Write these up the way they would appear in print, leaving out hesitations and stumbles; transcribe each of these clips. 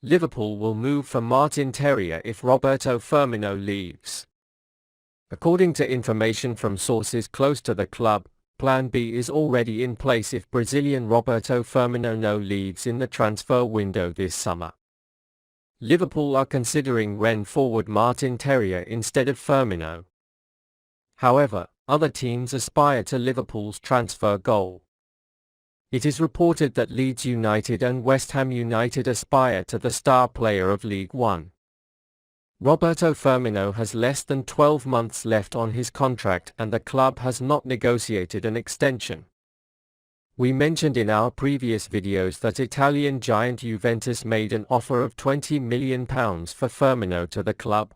Liverpool will move for Martin Terrier if Roberto Firmino leaves. According to information from sources close to the club, Plan B is already in place if Brazilian Roberto Firmino leaves in the transfer window this summer. Liverpool are considering Rennes forward Martin Terrier instead of Firmino. However, other teams aspire to Liverpool's transfer goal. It is reported that Leeds United and West Ham United aspire to the star player of League One. Roberto Firmino has less than 12 months left on his contract and the club has not negotiated an extension. We mentioned in our previous videos that Italian giant Juventus made an offer of £20 million for Firmino to the club.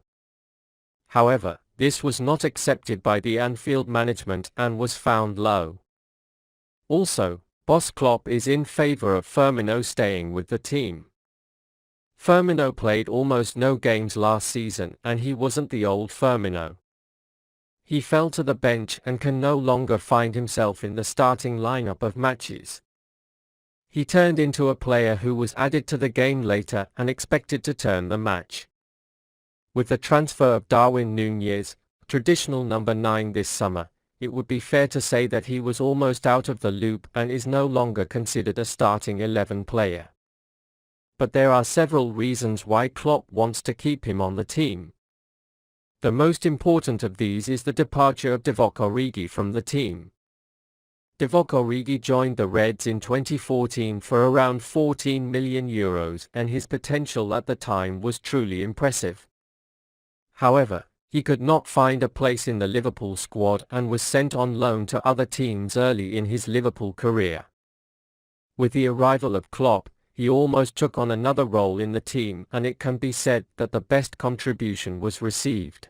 However, this was not accepted by the Anfield management and was found low. Also, boss Klopp is in favour of Firmino staying with the team. Firmino played almost no games last season and he wasn't the old Firmino. He fell to the bench and can no longer find himself in the starting lineup of matches. He turned into a player who was added to the game later and expected to turn the match. With the transfer of Darwin Nunez, traditional number 9 this summer, it would be fair to say that he was almost out of the loop and is no longer considered a starting 11 player. But there are several reasons why Klopp wants to keep him on the team. The most important of these is the departure of Divock Origi from the team. Divock Origi joined the Reds in 2014 for around €14 million and his potential at the time was truly impressive. However, he could not find a place in the Liverpool squad and was sent on loan to other teams early in his Liverpool career. With the arrival of Klopp, he almost took on another role in the team and it can be said that the best contribution was received.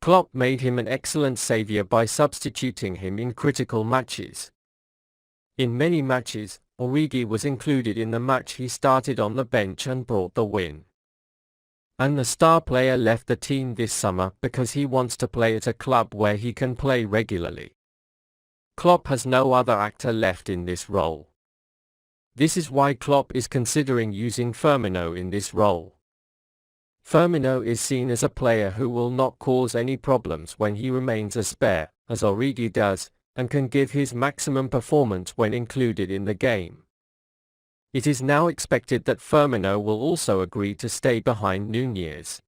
Klopp made him an excellent saviour by substituting him in critical matches. In many matches, Origi was included in the match he started on the bench and brought the win. And the star player left the team this summer because he wants to play at a club where he can play regularly. Klopp has no other actor left in this role. This is why Klopp is considering using Firmino in this role. Firmino is seen as a player who will not cause any problems when he remains a spare, as Origi does, and can give his maximum performance when included in the game. It is now expected that Firmino will also agree to stay behind Nunez.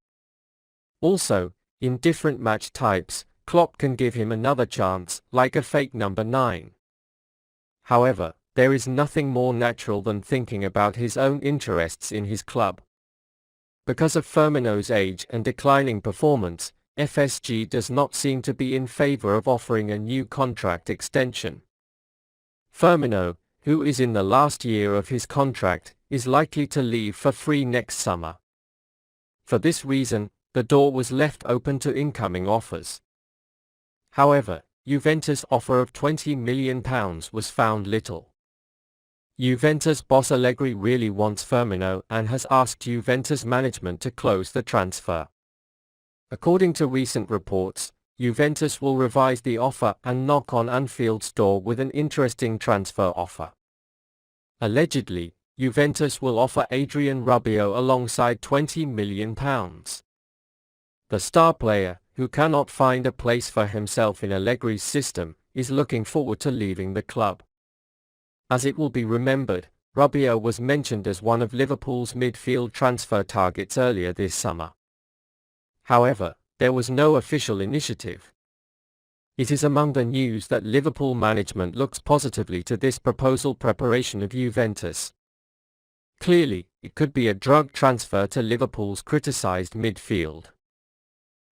Also, in different match types, Klopp can give him another chance, like a fake number 9. However, there is nothing more natural than thinking about his own interests in his club. Because of Firmino's age and declining performance, FSG does not seem to be in favour of offering a new contract extension. Firmino, who is in the last year of his contract, is likely to leave for free next summer. For this reason, the door was left open to incoming offers. However, Juventus' offer of £20 million was found little. Juventus boss Allegri really wants Firmino and has asked Juventus management to close the transfer. According to recent reports, Juventus will revise the offer and knock on Anfield's door with an interesting transfer offer. Allegedly, Juventus will offer Adrian Rabiot alongside £20 million. The star player, who cannot find a place for himself in Allegri's system, is looking forward to leaving the club. As it will be remembered, Rabiot was mentioned as one of Liverpool's midfield transfer targets earlier this summer. However, there was no official initiative. It is among the news that Liverpool management looks positively to this proposal preparation of Juventus. Clearly, it could be a drug transfer to Liverpool's criticised midfield.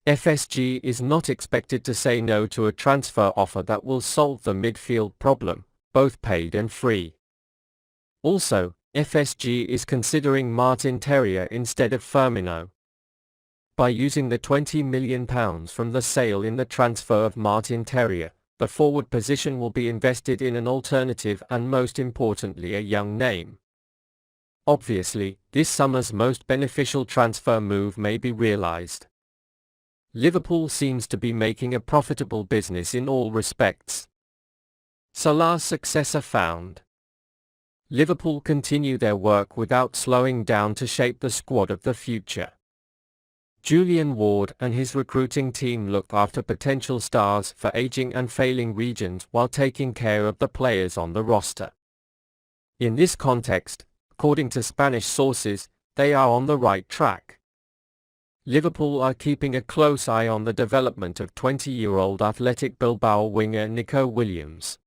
FSG is not expected to say no to a transfer offer that will solve the midfield problem, both paid and free. Also, FSG is considering Martin Terrier instead of Firmino. By using the £20 million from the sale in the transfer of Martin Terrier, the forward position will be invested in an alternative and most importantly a young name. Obviously, this summer's most beneficial transfer move may be realised. Liverpool seems to be making a profitable business in all respects. Salah's successor found. Liverpool continue their work without slowing down to shape the squad of the future. Julian and his recruiting team look after potential stars for aging and failing regions while taking care of the players on the roster. In this context, according to Spanish sources, they are on the right track. Liverpool are keeping a close eye on the development of 20-year-old Athletic Bilbao winger Nico Williams.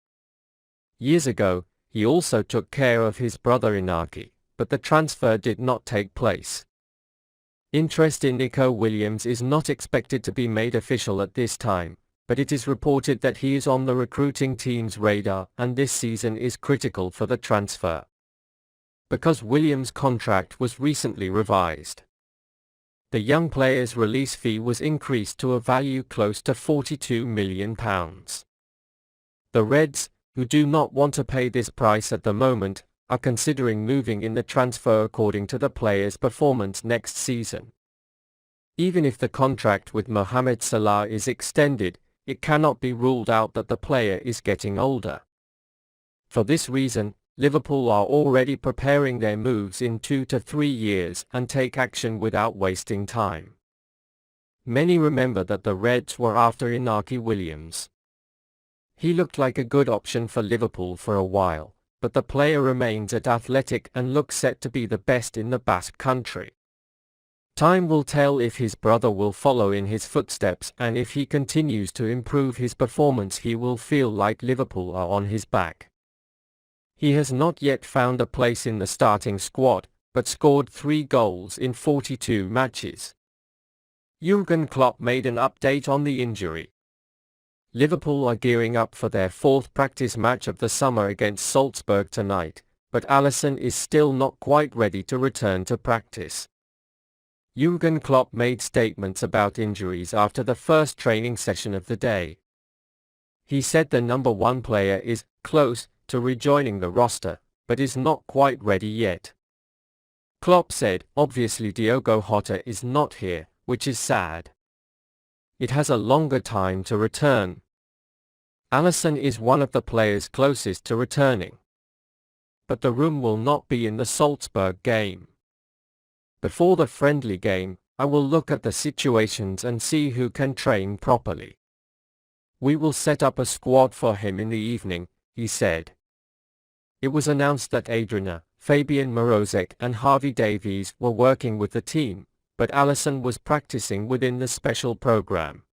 Years ago, he also took care of his brother Inaki, but the transfer did not take place. Interest in Nico Williams is not expected to be made official at this time, but it is reported that he is on the recruiting team's radar and this season is critical for the transfer. Because Williams' contract was recently revised, the young player's release fee was increased to a value close to £42 million. The Reds, who do not want to pay this price at the moment, are considering moving in the transfer according to the player's performance next season. Even if the contract with Mohamed Salah is extended, it cannot be ruled out that the player is getting older. For this reason, Liverpool are already preparing their moves in 2 to 3 years and take action without wasting time. Many remember that the Reds were after Inaki Williams. He looked like a good option for Liverpool for a while, but the player remains at Athletic and looks set to be the best in the Basque Country. Time will tell if his brother will follow in his footsteps, and if he continues to improve his performance he will feel like Liverpool are on his back. He has not yet found a place in the starting squad, but scored 3 goals in 42 matches. Jürgen Klopp made an update on the injury. Liverpool are gearing up for their 4th practice match of the summer against Salzburg tonight, but Alisson is still not quite ready to return to practice. Jürgen Klopp made statements about injuries after the first training session of the day. He said the number 1 player is close to rejoining the roster, but is not quite ready yet. Klopp said, "Obviously Diogo Jota is not here, which is sad. It has a longer time to return. Alisson is one of the players closest to returning. But the room will not be in the Salzburg game. Before the friendly game, I will look at the situations and see who can train properly. We will set up a squad for him in the evening," he said. It was announced that Adriana, Fabian Morozek and Harvey Davies were working with the team, but Alisson was practicing within the special program.